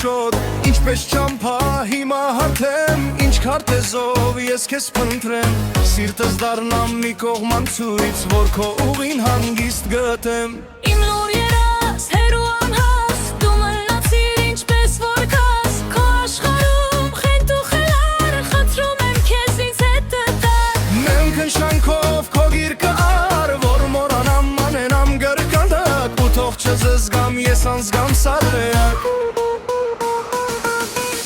շոտ Ինչպես ճամփա հիմա հաթեմ Ինչ քարտեզով ես քեզ փնտրեմ Սիրտս դառնամ մի կողմանցույց Որ քո ուղին հանգիստ գտեմ Իմ լուր երաս, հերու անհաս Դու մնացիր ինչպես որ կաս Քո աշխարհում խենթ ու խելար Խնդրում եմ քեզ ինձ հետ տար Մենք ընշանքով քո գիրկը ար Որ մորանամ անենամ գրկանդակ Ու թող չզզգամ ես անզգամ սարեակ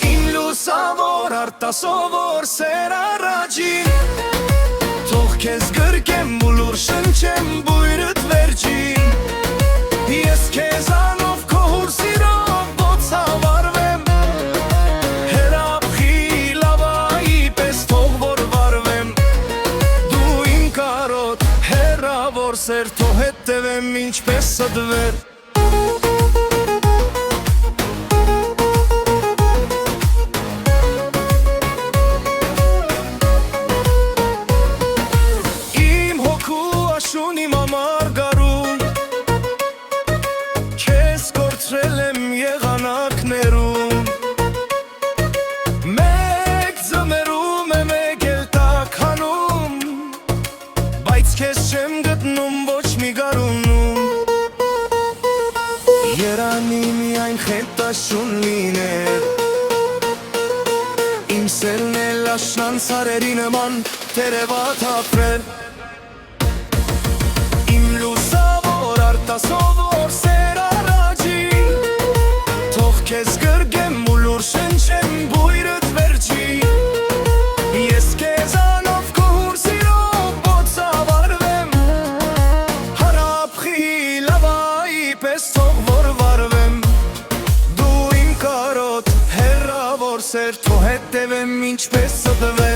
Իմ լուսավոր արտասովոր սեր առաջին Թող քեզ գրկեմ ու լուր շնչեմ բույրդ վերջին Ես քեզանով քո հուր սիրով ոցավարվեմ Հերապխի լավայի պես թող որ վարվեմ Դու իմ կարոտ հերավոր սեր թող հետևեմ ինչպես սդվեր Իմ համար գարուն Քեզ կորցրել եմ եղանակներում Մեկ ձմերում է մեկ էլ տաքանում Բայց քեզ չեմ գտնում ոչ մի գարունում Երանի միայն խետաշուն լիներ Իմ սերն էլ աշնան սարերի նման տերևատ ապրել Լուսավոր արտասովոր սեր առաջին Թող քեզ գրգեմ ու լուր շնչեմ բույրդ վերջին Ես քեզանով քո հուր սիրով ոցավարվեմ Հարապխի լավայի պես թող որ վարվեմ Դու իմ կարոտ հերավոր սեր թող հետևեմ ինչպես սդվեմ